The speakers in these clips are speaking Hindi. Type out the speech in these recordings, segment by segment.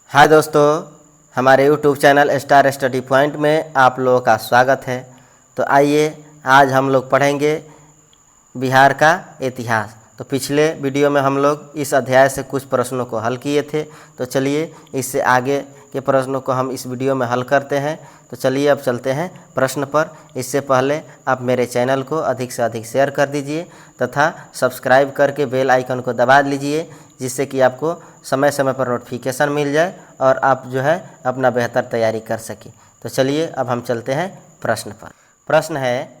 हाय दोस्तों, हमारे YouTube channel star study point में आप लोगों का स्वागत है। तो आइए आज हम लोग पढ़ेंगे बिहार का इतिहास। तो पिछले वीडियो में हम लोग इस अध्याय से कुछ प्रश्नों को हल किए थे। तो चलिए इससे आगे के प्रश्नों को हम इस वीडियो में हल करते हैं। तो चलिए अब चलते हैं प्रश्न पर। इससे पहले आप मेरे चैनल को अधिक से अधिक शेयर कर दीजिए तथा सब्सक्राइब करके बेल आइकन को दबा लीजिए, जिससे कि आपको समय समय पर नोटिफिकेशन मिल जाए और आप जो है अपना बेहतर तैयारी कर सकें। तो चलिए अब हम चलते हैं प्रश्न पर। प्रश्न है,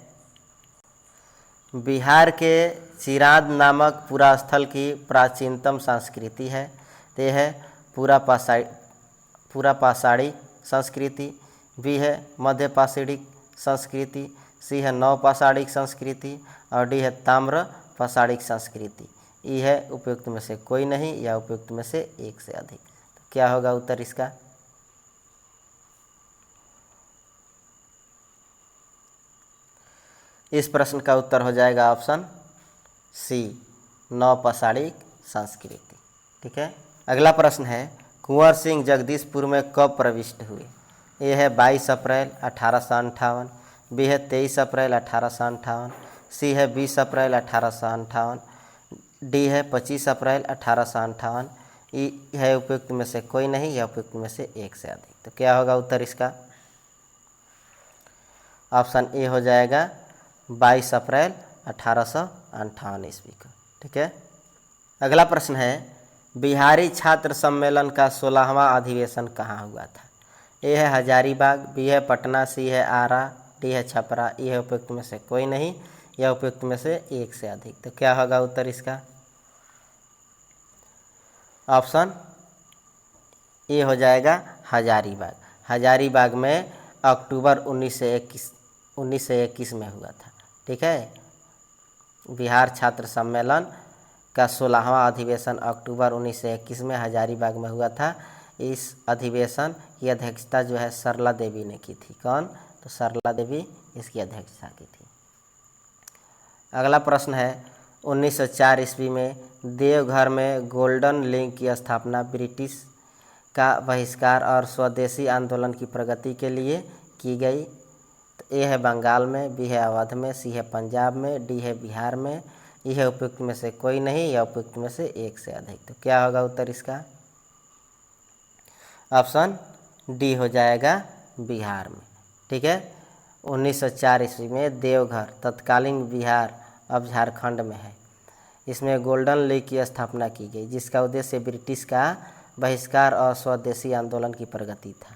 बिहार के चिराद नामक पुरा स्थल की प्राचीनतम संस्कृति है। तो यह है पूरा पाषाणी संस्कृति, बी है मध्य पाषाणिक संस्कृति, सी है नव पाषाणिक संस्कृति और डी है ताम्र पाषाणिक संस्कृति। ई है उपयुक्त में से कोई नहीं या उपयुक्त में से एक से अधिक। तो क्या होगा उत्तर इसका? इस प्रश्न का उत्तर हो जाएगा ऑप्शन सी, नव पाषाणिक संस्कृति। ठीक है। अगला प्रश्न है, कुंवर सिंह जगदीशपुर में कब प्रविष्ट हुए? ए है 22 अप्रैल 1858, बी है 23 अप्रैल 1858, सी है 20 अप्रैल 1858, डी है 25 अप्रैल 1858। ई है उपयुक्त में से कोई नहीं या उपयुक्त में से एक से अधिक। तो क्या होगा उत्तर इसका? ऑप्शन ए हो जाएगा 22 अप्रैल 1858 ईस्वी को। ठीक है। अगला प्रश्न है, बिहारी छात्र सम्मेलन का 16वां अधिवेशन कहाँ हुआ था? ए है हजारीबाग, बी है पटना, सी है आरा, डी है छपरा। ई है उपयुक्त में से कोई नहीं या उपयुक्त में से एक से अधिक। तो क्या होगा उत्तर इसका? ऑप्शन ए हो जाएगा हजारीबाग। हजारीबाग में अक्टूबर 1921 में हुआ था। ठीक है। बिहार छात्र सम्मेलन का 16वां अधिवेशन अक्टूबर 1921 में हजारीबाग में हुआ था। इस अधिवेशन की अध्यक्षता जो है सरला देवी ने की थी। कौन? तो सरला देवी इसकी अध्यक्षता की थी। अगला प्रश्न है, 1904 ईस्वी में देवघर में गोल्डन लिंक की स्थापना ब्रिटिश का बहिष्कार और स्वदेशी आंदोलन की प्रगति के लिए की गई। तो ए है बंगाल में, बी है अवध में, सी है पंजाब में, डी है बिहार में। ई है उपयुक्त में से कोई नहीं या उपयुक्त में से एक से अधिक। तो क्या होगा उत्तर इसका? ऑप्शन डी हो जाएगा बिहार में। ठीक है। 1904 ईस्वी में देवघर तत्कालीन बिहार अब झारखंड में है, इसमें गोल्डन लीग की स्थापना की गई, जिसका उद्देश्य ब्रिटिश का बहिष्कार और स्वदेशी आंदोलन की प्रगति था।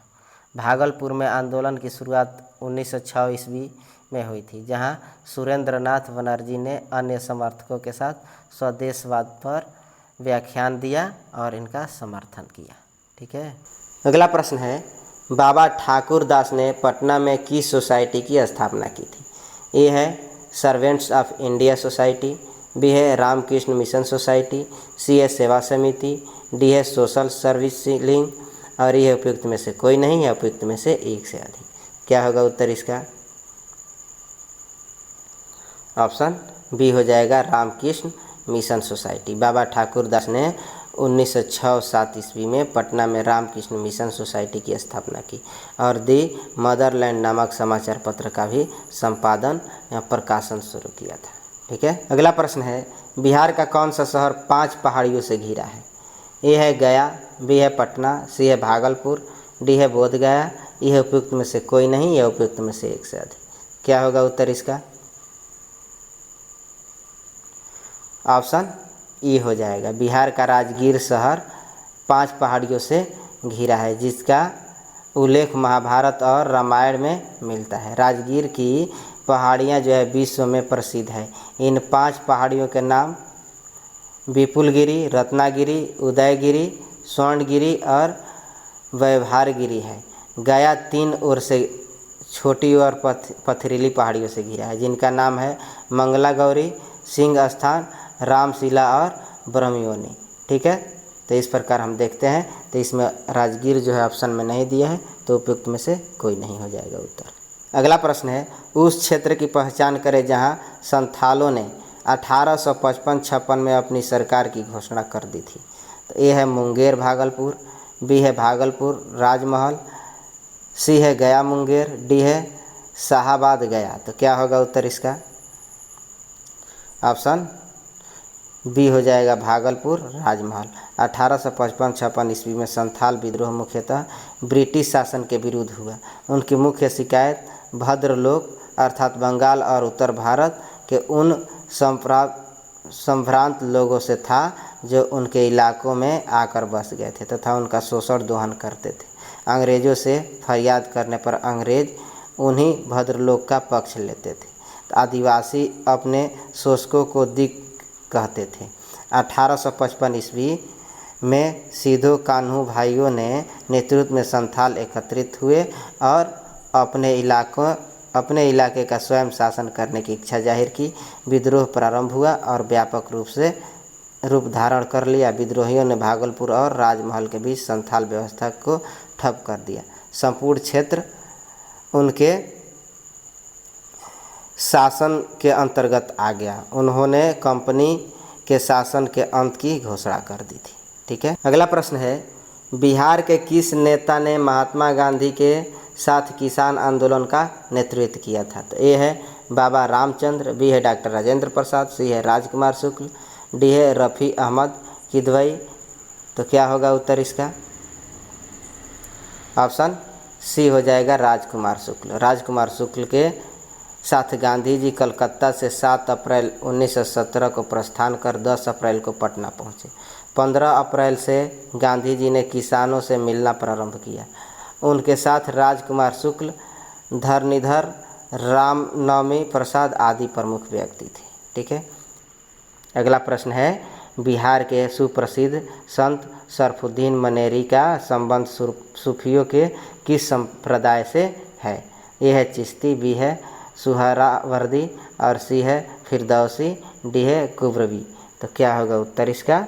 भागलपुर में आंदोलन की शुरुआत 1906 ईस्वी में हुई थी, जहां सुरेंद्र नाथ बनर्जी ने अन्य समर्थकों के साथ स्वदेशवाद पर व्याख्यान दिया और इनका समर्थन किया। ठीक है। अगला प्रश्न है, बाबा ठाकुर दास ने पटना में किस सोसाइटी की स्थापना की थी? ए है Servants of India Society, B है रामकृष्ण मिशन सोसाइटी, सी है सेवा समिति, डी है सोशल सर्विस लिंग और ये उपयुक्त में से कोई नहीं या उपयुक्त में से एक से अधिक। क्या होगा उत्तर इसका? ऑप्शन बी हो जाएगा रामकृष्ण मिशन सोसाइटी। बाबा ठाकुर दास ने 1906-07 ईस्वी में पटना में रामकृष्ण मिशन सोसाइटी की स्थापना की और दी मदरलैंड नामक समाचार पत्र का भी संपादन या प्रकाशन शुरू किया था। ठीक है। अगला प्रश्न है, बिहार का कौन सा शहर 5 पहाड़ियों से घिरा है? ए है गया, बी है पटना, सी है भागलपुर, डी है बोधगया। ई है उपयुक्त में से कोई नहीं या उपयुक्त में से एक से अधिक। क्या होगा उत्तर इसका? ऑप्शन ई हो जाएगा। बिहार का राजगीर शहर 5 पहाड़ियों से घिरा है, जिसका उल्लेख महाभारत और रामायण में मिलता है। राजगीर की पहाड़ियाँ जो है विश्व में प्रसिद्ध है। इन 5 पहाड़ियों के नाम विपुलगिरी, रत्नागिरी, उदयगिरी, स्वर्णगिरी और वैभारगिरी है। गया 3 ओर से छोटी और पथरीली पहाड़ियों से घिरा है, जिनका नाम है मंगला गौरी, सिंह स्थान, रामशिला और ब्रह्मयोनी। ठीक है। तो इस प्रकार हम देखते हैं। तो इसमें राजगीर जो है ऑप्शन में नहीं दिया है, तो उपयुक्त में से कोई नहीं हो जाएगा उत्तर। अगला प्रश्न है, उस क्षेत्र की पहचान करें जहां संथालों ने 1855-56 में अपनी सरकार की घोषणा कर दी थी। तो ये है मुंगेर भागलपुर, बी है भागलपुर राजमहल, सी है गया मुंगेर, डी है शाहाबाद गया। तो क्या होगा उत्तर इसका? ऑप्शन बी हो जाएगा भागलपुर राजमहल। 1855-56 ईस्वी में संथाल विद्रोह मुख्यतः ब्रिटिश शासन के विरुद्ध हुआ। उनकी मुख्य शिकायत भद्रलोक अर्थात बंगाल और उत्तर भारत के उन संभ्रांत लोगों से था जो उनके इलाकों में आकर बस गए थे तथा उनका शोषण दोहन करते थे। अंग्रेज़ों से फरियाद करने पर अंग्रेज़ उन्हीं भद्रलोक का पक्ष लेते थे। आदिवासी अपने शोषकों को दिक कहते थे। 1855 ईस्वी में सिद्धो कान्हू भाइयों ने नेतृत्व में संथाल एकत्रित हुए और अपने इलाके का स्वयं शासन करने की इच्छा जाहिर की। विद्रोह प्रारंभ हुआ और व्यापक रूप धारण कर लिया। विद्रोहियों ने भागलपुर और राजमहल के बीच संथाल व्यवस्था को ठप कर दिया। संपूर्ण क्षेत्र उनके शासन के अंतर्गत आ गया। उन्होंने कंपनी के शासन के अंत की घोषणा कर दी थी। ठीक है, अगला प्रश्न है, बिहार के किस नेता ने महात्मा गांधी के साथ किसान आंदोलन का नेतृत्व किया था? तो ए है बाबा रामचंद्र, बी है डॉक्टर राजेंद्र प्रसाद, सी है राजकुमार शुक्ल, डी है रफ़ी अहमद किदवई। तो क्या होगा उत्तर इसका? ऑप्शन सी हो जाएगा राजकुमार शुक्ल। राजकुमार शुक्ल के साथ गांधी जी कलकत्ता से 7 अप्रैल 1917 को प्रस्थान कर 10 अप्रैल को पटना पहुँचे। 15 अप्रैल से गांधी जी ने किसानों से मिलना प्रारंभ किया। उनके साथ राजकुमार शुक्ल, धरणीधर, रामनवमी प्रसाद आदि प्रमुख व्यक्ति थे। ठीक है, अगला प्रश्न है, बिहार के सुप्रसिद्ध संत शरफुद्दीन मनेरी का संबंध सूफियों के किस संप्रदाय से है? ये है चिश्ती, बी है सुहरावर्दी और सी है फिरदौसी, डी है कुबरवी। तो क्या होगा उत्तर इसका?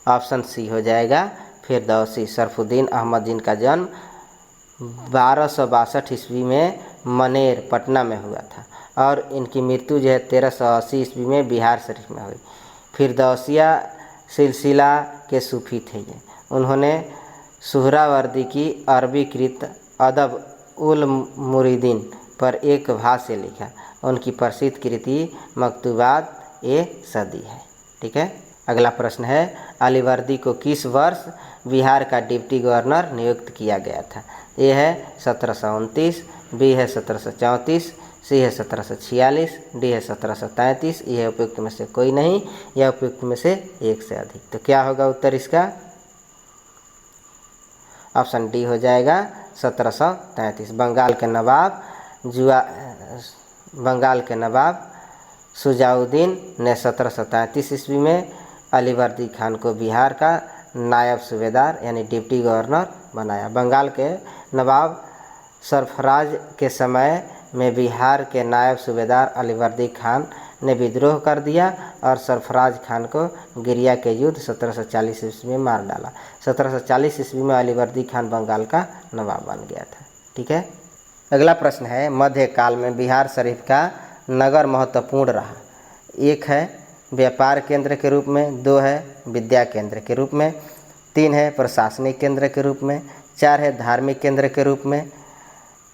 ऑप्शन सी हो जाएगा फिरदौसी। शरफुद्दीन अहमद जिनका जन्म 1262 ईस्वी में मनेर पटना में हुआ था और इनकी मृत्यु जो है 1380 ईस्वी में बिहार शरीफ में हुई। फिरदौसिया सिलसिला के सूफी थे ये। उन्होंने सुहरावर्दी की अरबीकृत अदब उल मुरीदीन पर एक भाष्य लिखा। उनकी प्रसिद्ध कृति मकतूबात ए सदी है। ठीक है, अगला प्रश्न है, अलीवर्दी को किस वर्ष बिहार का डिप्टी गवर्नर नियुक्त किया गया था? ए है 1729, बी है 1734, सी है 1746, डी है 1733। यह उपयुक्त में से कोई नहीं, यह उपयुक्त में से एक से अधिक। तो क्या होगा उत्तर इसका? ऑप्शन डी हो जाएगा 1733। बंगाल के नवाब शुजाउद्दीन ने 1733 ईस्वी में अलीवर्दी खान को बिहार का नायब सूबेदार यानी डिप्टी गवर्नर बनाया। बंगाल के नवाब सरफराज के समय में बिहार के नायब सूबेदार अलीवर्दी खान ने विद्रोह कर दिया और सरफराज खान को गिरिया के युद्ध 1740 ईस्वी में मार डाला। 1740 ईस्वी में अलीवर्दी खान बंगाल का नवाब बन गया था। ठीक है, अगला प्रश्न है, मध्यकाल में बिहार शरीफ का नगर महत्वपूर्ण रहा। 1 है व्यापार केंद्र के रूप में, 2 है विद्या केंद्र के रूप में, 3 है प्रशासनिक केंद्र के रूप में, 4 है धार्मिक केंद्र के रूप में।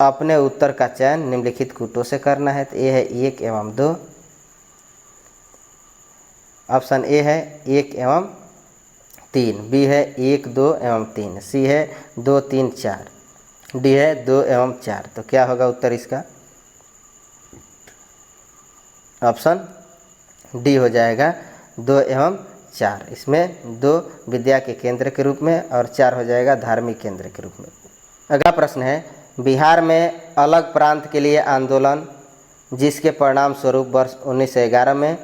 अपने उत्तर का चयन निम्नलिखित कूटों से करना है। तो ये है 1 एवं 2। ऑप्शन ए है 1 एवं 3, बी है 1, 2 एवं 3, सी है 2, 3, 4, डी है 2 एवं 4। तो क्या होगा उत्तर इसका? ऑप्शन डी हो जाएगा 2 एवं 4। इसमें 2 विद्या के केंद्र के रूप में और 4 हो जाएगा धार्मिक केंद्र के रूप में। अगला प्रश्न है, बिहार में अलग प्रांत के लिए आंदोलन जिसके परिणाम स्वरूप वर्ष 1911 में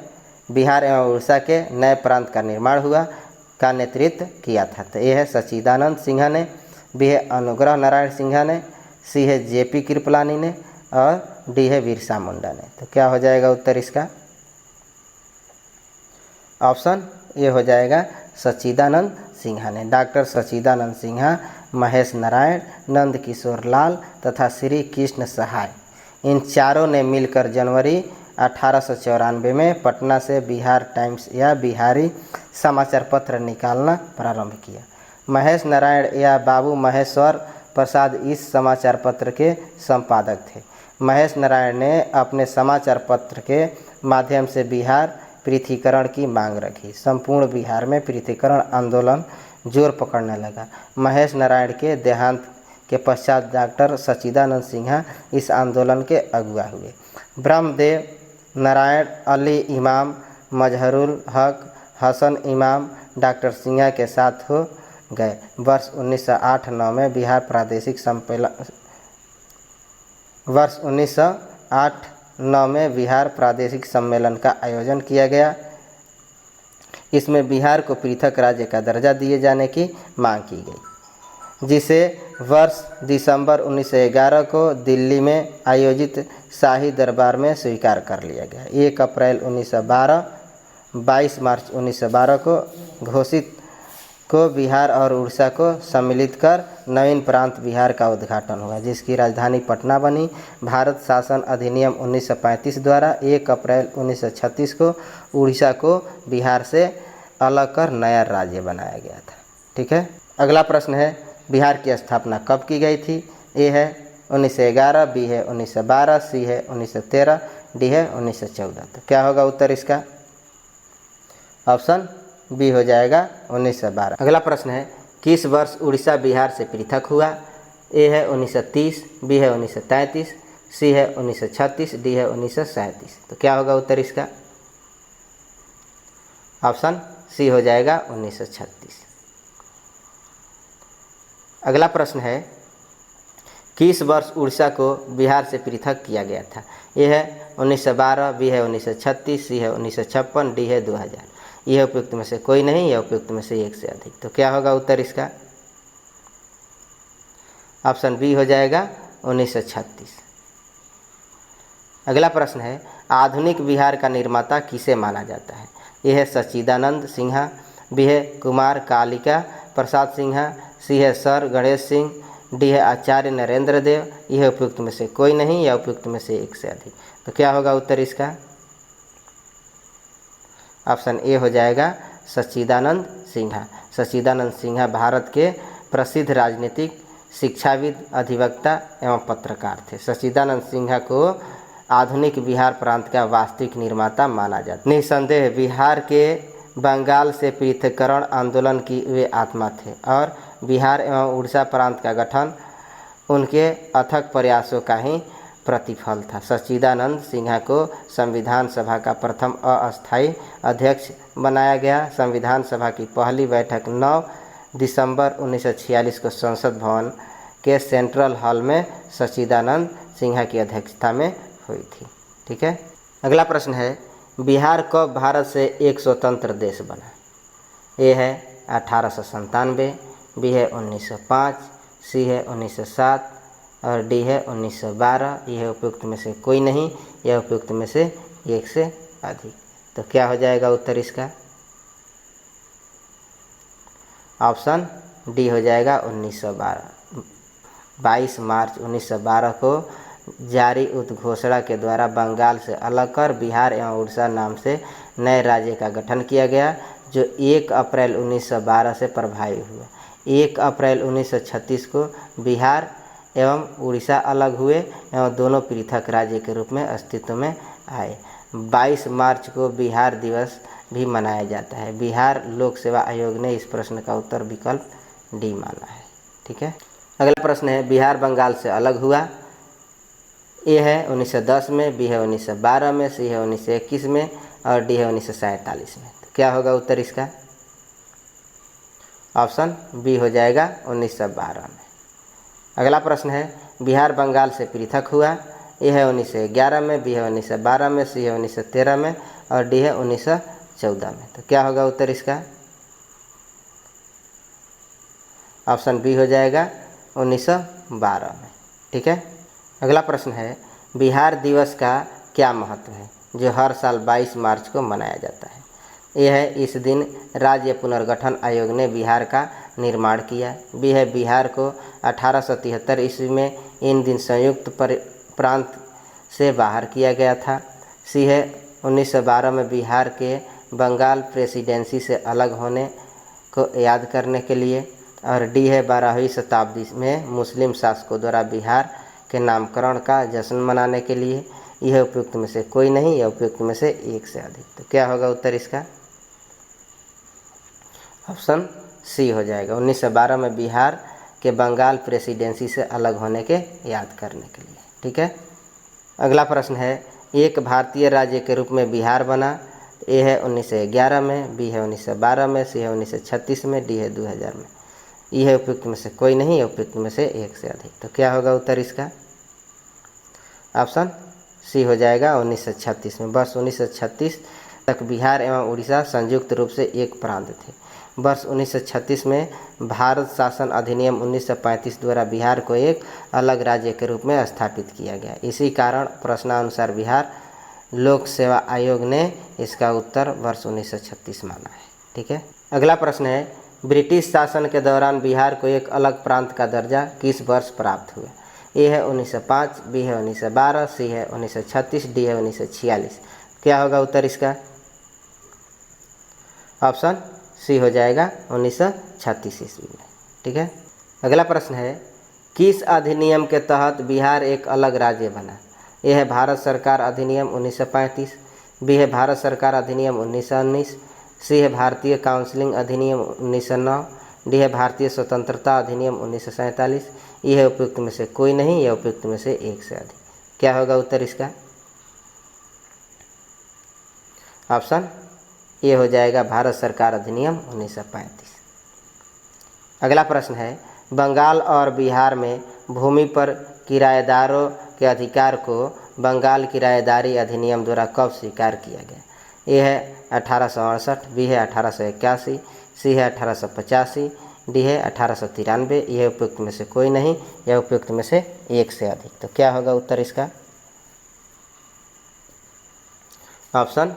बिहार एवं उड़ीसा के नए प्रांत का निर्माण हुआ का नेतृत्व किया था। तो ये है सच्चिदानंद सिन्हा ने, बी है अनुग्रह नारायण सिन्हा ने, सी है जेपी कृपलानी ने और डी है बिरसा मुंडा ने। तो क्या हो जाएगा उत्तर इसका? ऑप्शन ये हो जाएगा सच्चिदानंद सिन्हा ने। डॉक्टर सच्चिदानंद सिन्हा, महेश नारायण, नंद किशोर लाल तथा श्री कृष्ण सहाय, इन चारों ने मिलकर जनवरी 1894 में पटना से बिहार टाइम्स या बिहारी समाचार पत्र निकालना प्रारंभ किया। महेश नारायण या बाबू महेश्वर प्रसाद इस समाचार पत्र के संपादक थे। महेश नारायण ने अपने समाचार पत्र के माध्यम से बिहार पृथक्करण की मांग रखी। संपूर्ण बिहार में पृथक्करण आंदोलन जोर पकड़ने लगा। महेश नारायण के देहांत के पश्चात डॉक्टर सच्चिदानंद सिन्हा इस आंदोलन के अगुवा हुए। ब्रह्मदेव नारायण, अली इमाम, मजहरुल हक, हसन इमाम डॉक्टर सिन्हा के साथ हो गए। वर्ष 1908-9 में बिहार प्रादेशिक सम्मेलन वर्ष 1908-9 में बिहार प्रादेशिक सम्मेलन का आयोजन किया गया। इसमें बिहार को पृथक राज्य का दर्जा दिए जाने की मांग की गई, जिसे वर्ष दिसंबर 1911 को दिल्ली में आयोजित शाही दरबार में स्वीकार कर लिया गया। 1 अप्रैल 1912, 22 मार्च 1912 को घोषित को बिहार और उड़ीसा को सम्मिलित कर नवीन प्रांत बिहार का उद्घाटन हुआ, जिसकी राजधानी पटना बनी। भारत शासन अधिनियम 1935 द्वारा 1 अप्रैल 1936 को उड़ीसा को बिहार से अलग कर नया राज्य बनाया गया था। ठीक है, अगला प्रश्न है बिहार की स्थापना कब की गई थी? ए है 1911, बी है 1912, सी है 1913, डी है 1914। तो क्या होगा उत्तर इसका? ऑप्शन बी हो जाएगा 1912। अगला प्रश्न है किस वर्ष उड़ीसा बिहार से पृथक हुआ? ए है 1930, बी है 1933, सी है 1936, डी है 1937। तो क्या होगा उत्तर इसका? ऑप्शन सी हो जाएगा 1936। अगला प्रश्न है किस वर्ष उड़ीसा को बिहार से पृथक किया गया था? ए है 1912, बी है 1936, सी है 1956, डी है 2000। यह उपयुक्त में से कोई नहीं, यह उपयुक्त में से एक से अधिक। तो क्या होगा उत्तर इसका? ऑप्शन बी हो जाएगा 1936। अगला प्रश्न है आधुनिक बिहार का निर्माता किसे माना जाता है? ए है सच्चिदानंद सिन्हा, बी है कुमार कालिका प्रसाद सिन्हा, सी है सर गणेश सिंह, डी है आचार्य नरेंद्र देव। यह उपयुक्त में से कोई नहीं, यह उपयुक्त में से एक से अधिक। तो क्या होगा उत्तर इसका? ऑप्शन ए हो जाएगा सच्चिदानंद सिन्हा। सच्चिदानंद सिन्हा भारत के प्रसिद्ध राजनीतिक, शिक्षाविद, अधिवक्ता एवं पत्रकार थे। सच्चिदानंद सिन्हा को आधुनिक बिहार प्रांत का वास्तविक निर्माता माना जाता है। निसंदेह बिहार के बंगाल से पृथक्करण आंदोलन की वे आत्मा थे और बिहार एवं उड़ीसा प्रांत का गठन उनके अथक प्रयासों का ही प्रतिफल था। सच्चिदानंद सिन्हा को संविधान सभा का प्रथम अस्थायी अध्यक्ष बनाया गया। संविधान सभा की पहली बैठक 9 दिसंबर 1946 को संसद भवन के सेंट्रल हॉल में सच्चिदानंद सिन्हा की अध्यक्षता में हुई थी। ठीक है, अगला प्रश्न है बिहार कब भारत से एक स्वतंत्र देश बना? ए है 1897, बी है 1905, सी है 1907 और डी है 1912। यह उपयुक्त में से कोई नहीं, यह उपयुक्त में से एक से अधिक। तो क्या हो जाएगा उत्तर इसका? ऑप्शन डी हो जाएगा 1912। 22 मार्च 1912 को जारी उद्घोषणा के द्वारा बंगाल से अलग कर बिहार एवं उड़ीसा नाम से नए राज्य का गठन किया गया, जो 1 अप्रैल 1912 से प्रभावी हुआ। 1 अप्रैल 1936 को बिहार एवं उड़ीसा अलग हुए एवं दोनों पृथक राज्य के रूप में अस्तित्व में आए। 22 मार्च को बिहार दिवस भी मनाया जाता है। बिहार लोक सेवा आयोग ने इस प्रश्न का उत्तर विकल्प डी माना है। ठीक है, अगला प्रश्न है बिहार बंगाल से अलग हुआ? ए है 1910 में, बी है 1912 में, सी है 1921 में और डी है 1947 में। तो क्या होगा उत्तर इसका? ऑप्शन बी हो जाएगा 1912 में। अगला प्रश्न है बिहार बंगाल से पृथक हुआ? ए है 1911 में, बी है 1912 में, सी है 1913 में और डी है 1914 में। तो क्या होगा उत्तर इसका? ऑप्शन बी हो जाएगा 1912 में। ठीक है, अगला प्रश्न है बिहार दिवस का क्या महत्व है जो हर साल 22 मार्च को मनाया जाता है? ए है इस दिन राज्य पुनर्गठन आयोग ने बिहार का निर्माण किया, बी है बिहार को 1873 ईस्वी में इन दिन संयुक्त प्रांत से बाहर किया गया था, सी है 1912 में बिहार के बंगाल प्रेसिडेंसी से अलग होने को याद करने के लिए, और डी है 12वीं शताब्दी में मुस्लिम शासकों द्वारा बिहार के नामकरण का जश्न मनाने के लिए। यह उपयुक्त में से कोई नहीं, यह उपयुक्त में से एक से अधिक। तो क्या होगा उत्तर इसका? ऑप्शन सी हो जाएगा। 1912 में बिहार के बंगाल प्रेसिडेंसी से अलग होने के याद करने के लिए। ठीक है, अगला प्रश्न है, एक भारतीय राज्य के रूप में बिहार बना। ए है 1911 में, बी है 1912 में, सी है 1936 में, डी है 2000 में। ई है उपयुक्त में से कोई नहीं, है उपयुक्त में से एक से अधिक। तो क्या होगा उत्तर इसका? ऑप्शन सी हो जाएगा 1936 में। वर्ष 1936 तक बिहार एवं उड़ीसा संयुक्त रूप से एक प्रांत थे। वर्ष 1936 में भारत शासन अधिनियम 1935 द्वारा बिहार को एक अलग राज्य के रूप में स्थापित किया गया। इसी कारण प्रश्नानुसार बिहार लोक सेवा आयोग ने इसका उत्तर वर्ष 1936 माना है। ठीक है, अगला प्रश्न है, ब्रिटिश शासन के दौरान बिहार को एक अलग प्रांत का दर्जा किस वर्ष प्राप्त हुआ? ए है 1905, बी है 1912, सी है 1936, डी है 1946। क्या होगा उत्तर इसका? ऑप्शन सी हो जाएगा 1936 ईस्वी में। ठीक है, अगला प्रश्न है, किस अधिनियम के तहत बिहार एक अलग राज्य बना? ए है भारत सरकार अधिनियम 1935, बी है भारत सरकार अधिनियम 1919, सी है भारतीय काउंसिलिंग अधिनियम 1909, डी है भारतीय स्वतंत्रता अधिनियम 1947। यह है उपयुक्त में से कोई नहीं, यह उपयुक्त में से एक से अधिक। क्या होगा उत्तर इसका? ऑप्शन ये हो जाएगा भारत सरकार अधिनियम 1935। अगला प्रश्न है, बंगाल और बिहार में भूमि पर किराएदारों के अधिकार को बंगाल किराएदारी अधिनियम द्वारा कब स्वीकार किया गया? ए है 1868, बी है 1881, सी है 1885, डी है 1893। यह उपयुक्त में से कोई नहीं, यह उपयुक्त में से एक से अधिक। तो क्या होगा उत्तर इसका? ऑप्शन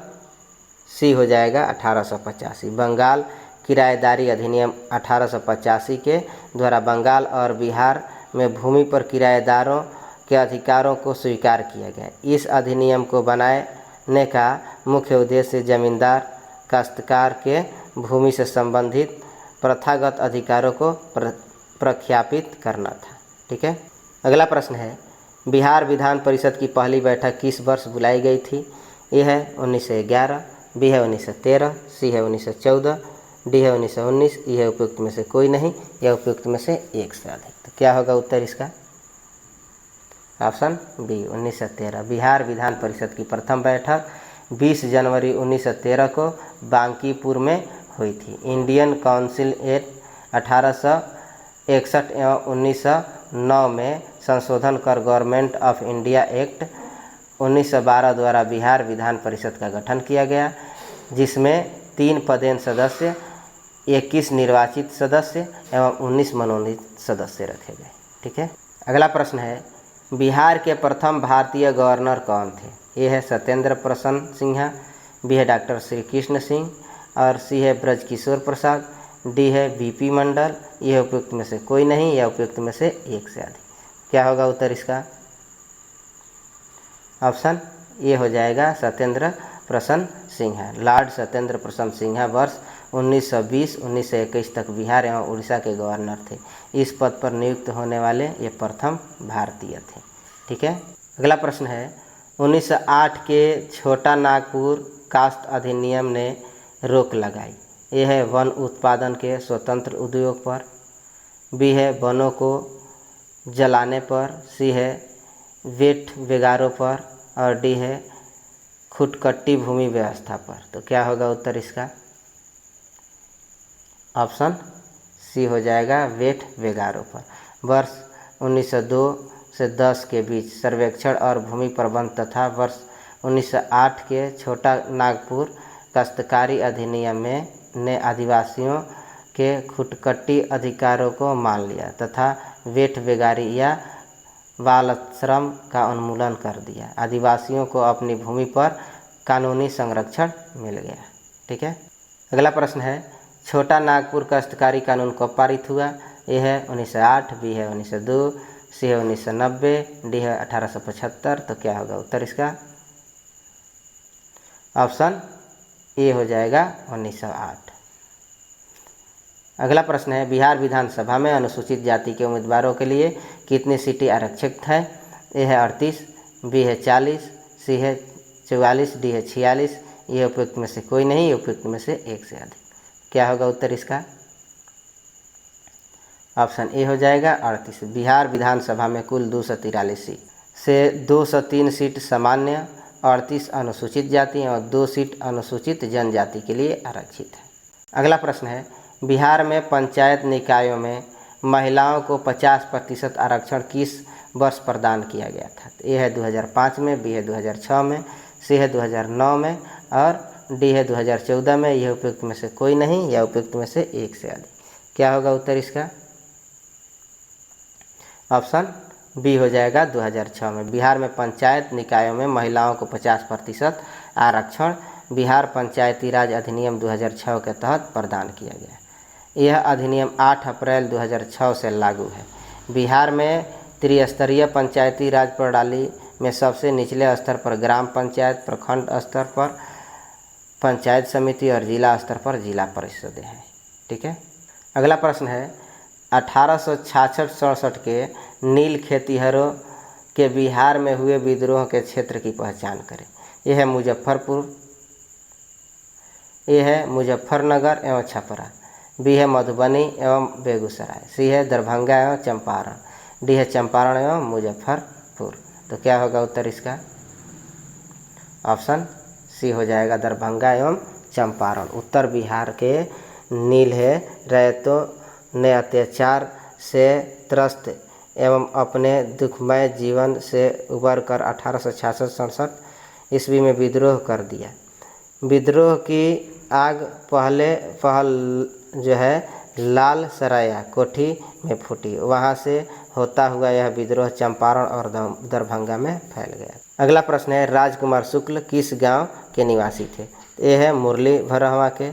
सी हो जाएगा 1885। बंगाल किराएदारी अधिनियम 1885 के द्वारा बंगाल और बिहार में भूमि पर किराएदारों के अधिकारों को स्वीकार किया गया। इस अधिनियम को बनाने का मुख्य उद्देश्य जमींदार काश्तकार के भूमि से संबंधित प्रथागत अधिकारों को प्रख्यापित करना था। ठीक है, अगला प्रश्न है, बिहार विधान परिषद की पहली बैठक किस वर्ष बुलाई गई थी? ए है 1911, बी है 1913, सी है 1914, डी है 1919। यह है उपयुक्त में से कोई नहीं, यह उपयुक्त में से एक से अधिक। तो क्या होगा उत्तर इसका? Option B 1913। बिहार विधान परिषद की प्रथम बैठक 20 जनवरी 1913 को बांकीपुर में हुई थी। इंडियन काउंसिल एक्ट 1861 एवं 1909 में संशोधन कर गवर्नमेंट ऑफ इंडिया एक्ट 1912 द्वारा बिहार विधान परिषद का गठन किया गया, जिसमें 3 पदेन सदस्य, 21 निर्वाचित सदस्य एवं 19 मनोनीत सदस्य रखे गए। ठीक है, अगला प्रश्न है, बिहार के प्रथम भारतीय गवर्नर कौन थे? ए है सत्येंद्र प्रसन्न सिन्हा, बी है डॉक्टर श्री कृष्ण सिंह, और सी है ब्रजकिशोर प्रसाद, डी है बीपी मंडल। यह उपयुक्त में से कोई नहीं, यह उपयुक्त में से एक से अधिक। क्या होगा उत्तर इसका? ऑप्शन ये हो जाएगा सत्येंद्र प्रसन्न सिन्हा। लॉर्ड सत्येंद्र प्रसन्न सिन्हा वर्ष 1920-1921 तक बिहार एवं उड़ीसा के गवर्नर थे। इस पद पर नियुक्त होने वाले ये प्रथम भारतीय थे। ठीक है, अगला प्रश्न है, 1908 के छोटा नागपुर कास्ट अधिनियम ने रोक लगाई। ए है वन उत्पादन के स्वतंत्र उद्योग पर, बी है वनों को जलाने पर, सी है वेट वेगारों पर, और डी है खुटकट्टी भूमि व्यवस्था पर। तो क्या होगा उत्तर इसका? ऑप्शन सी हो जाएगा वेट वेगारों पर। वर्ष 1902 से 10 के बीच सर्वेक्षण और भूमि प्रबंध तथा वर्ष 1908 के छोटा नागपुर काश्तकारी अधिनियम में ने आदिवासियों के खुटकट्टी अधिकारों को मान लिया तथा वेट वेगारी या बाल श्रम का उन्मूलन कर दिया। आदिवासियों को अपनी भूमि पर कानूनी संरक्षण मिल गया। ठीक है, अगला प्रश्न है, छोटा नागपुर काश्तकारी कानून कब पारित हुआ? ए है 1908, बी है 1902, सी है 1990, डी है 1875। तो क्या होगा उत्तर इसका? ऑप्शन ए हो जाएगा 1908। अगला प्रश्न है, बिहार विधानसभा में अनुसूचित जाति के उम्मीदवारों के लिए कितनी सीटें आरक्षित है? ए है 38, बी है 40, सी है 44, डी है 46। ये उपयुक्त में से कोई नहीं, उपयुक्त में से एक से अधिक। क्या होगा उत्तर इसका? ऑप्शन ए हो जाएगा 38। बिहार विधानसभा में कुल 243 सीट से 203 सीट सामान्य, 38 अनुसूचित जाति और 2 सीट अनुसूचित जनजाति के लिए आरक्षित है। अगला प्रश्न है, बिहार में पंचायत निकायों में महिलाओं को 50% आरक्षण किस वर्ष प्रदान किया गया था? ए है 2005 में, बी है 2006 में, सी है 2009 में और डी है 2014 में। यह उपयुक्त में से कोई नहीं, या उपयुक्त में से एक से अधिक। क्या होगा उत्तर इसका? ऑप्शन बी हो जाएगा 2006 में। बिहार में पंचायत निकायों में महिलाओं को 50% आरक्षण बिहार पंचायती राज अधिनियम 2006 के तहत प्रदान किया गया। यह अधिनियम 8 अप्रैल 2006 से लागू है। बिहार में त्रिस्तरीय पंचायती राज प्रणाली में सबसे निचले स्तर पर ग्राम पंचायत, प्रखंड स्तर पर पंचायत समिति और जिला स्तर पर जिला परिषदें हैं। ठीक है। अगला प्रश्न है, 1866-67 के नील खेतिहरों के बिहार में हुए विद्रोह के क्षेत्र की पहचान करें। यह है मुजफ्फरपुर, ए है मुजफ्फरनगर एवं छपरा, बी है मधुबनी एवं बेगूसराय, सी है दरभंगा एवं चंपारण, डी है चंपारण एवं मुजफ्फरपुर। तो क्या होगा उत्तर इसका? ऑप्शन सी हो जाएगा दरभंगा एवं चंपारण। उत्तर बिहार के नील है रैयतों ने अत्याचार से त्रस्त एवं अपने दुखमय जीवन से उबर कर 1866-67 ईस्वी में विद्रोह कर दिया। विद्रोह की आग पहल जो है लाल सराया कोठी में फूटी। वहां से होता हुआ यह विद्रोह चंपारण और दरभंगा में फैल गया। अगला प्रश्न है, राजकुमार शुक्ल किस गांव के निवासी थे? ए है मुरली भरहवा के,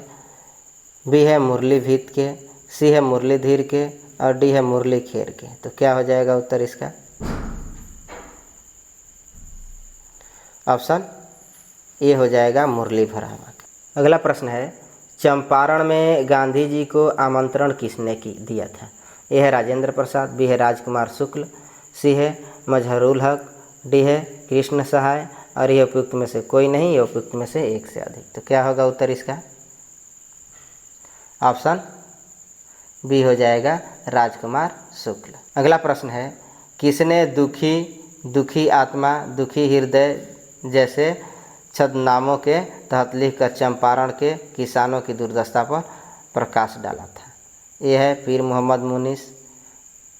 बी है मुरली भीत के, सी है मुरलीधीर के और डी है मुरली खेर के। तो क्या हो जाएगा उत्तर इसका? ऑप्शन ए हो जाएगा मुरली भरहवा के। अगला प्रश्न है, चंपारण में गांधी जी को आमंत्रण किसने दिया था? ए है राजेंद्र प्रसाद, बी है राजकुमार शुक्ल, सी है मजहरुल हक, डी है कृष्ण सहाय और यह उपयुक्त में से कोई नहीं, यह उपयुक्त में से एक से अधिक। तो क्या होगा उत्तर इसका? ऑप्शन बी हो जाएगा राजकुमार शुक्ल। अगला प्रश्न है, किसने दुखी आत्मा दुखी हृदय जैसे छद्मनामों के तहत लिखकर चंपारण के किसानों की दुर्दशा पर प्रकाश डाला था? ए है पीर मोहम्मद मुनीस,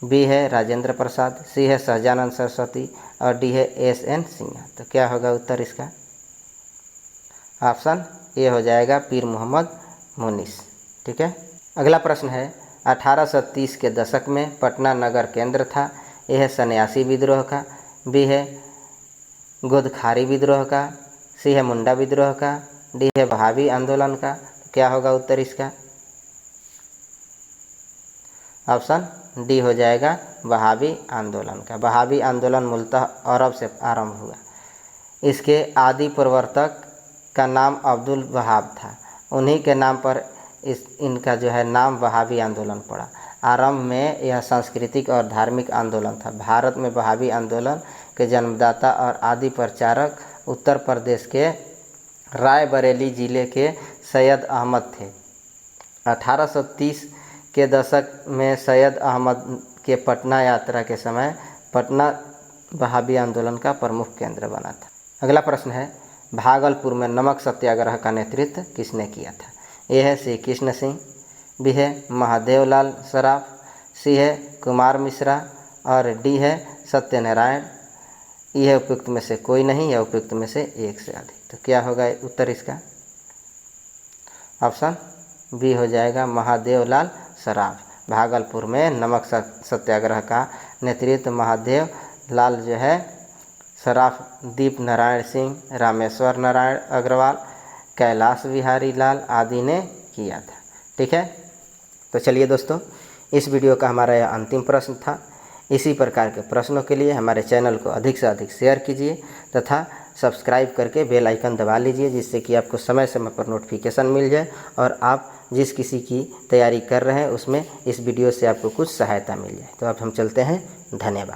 बी है राजेंद्र प्रसाद, सी है सहजानंद सरस्वती और डी है SN सिन्हा। तो क्या होगा उत्तर इसका? ऑप्शन ए हो जाएगा पीर मोहम्मद मुनीस। ठीक है। अगला प्रश्न है, 1830 के दशक में पटना नगर केंद्र था। यह है सन्यासी विद्रोह का, बी है गोदखारी विद्रोह का, सी है मुंडा विद्रोह का, डी है वहाबी आंदोलन का। क्या होगा उत्तर इसका? ऑप्शन डी हो जाएगा वहाबी आंदोलन का। वहाबी आंदोलन मूलतः अरब से आरंभ हुआ। इसके आदि प्रवर्तक का नाम अब्दुल वहाब था। उन्हीं के नाम पर इनका जो है नाम वहाबी आंदोलन पड़ा। आरंभ में यह सांस्कृतिक और धार्मिक आंदोलन था। भारत में वहाबी आंदोलन के जन्मदाता और आदि प्रचारक उत्तर प्रदेश के रायबरेली जिले के सैयद अहमद थे। 1830 के दशक में सैयद अहमद के पटना यात्रा के समय पटना वहाबी आंदोलन का प्रमुख केंद्र बना था। अगला प्रश्न है, भागलपुर में नमक सत्याग्रह का नेतृत्व किसने किया था? ए है श्री कृष्ण सिंह, बी है महादेवलाल सराफ, सी है कुमार मिश्रा और डी है सत्यनारायण। यह उपयुक्त में से कोई नहीं, यह उपयुक्त में से एक से अधिक। तो क्या होगा उत्तर इसका? ऑप्शन बी हो जाएगा महादेवलाल सराफ। भागलपुर में नमक सत्याग्रह का नेतृत्व महादेव लाल जो है सराफ, दीप नारायण सिंह, रामेश्वर नारायण अग्रवाल, कैलाश बिहारी लाल आदि ने किया था। ठीक है। तो चलिए दोस्तों, इस वीडियो का हमारा यह अंतिम प्रश्न था। इसी प्रकार के प्रश्नों के लिए हमारे चैनल को अधिक से अधिक शेयर कीजिए तथा सब्सक्राइब करके बेल आइकन दबा लीजिए, जिससे कि आपको समय समय पर नोटिफिकेशन मिल जाए और आप जिस किसी की तैयारी कर रहे हैं उसमें इस वीडियो से आपको कुछ सहायता मिल जाए। तो अब हम चलते हैं, धन्यवाद।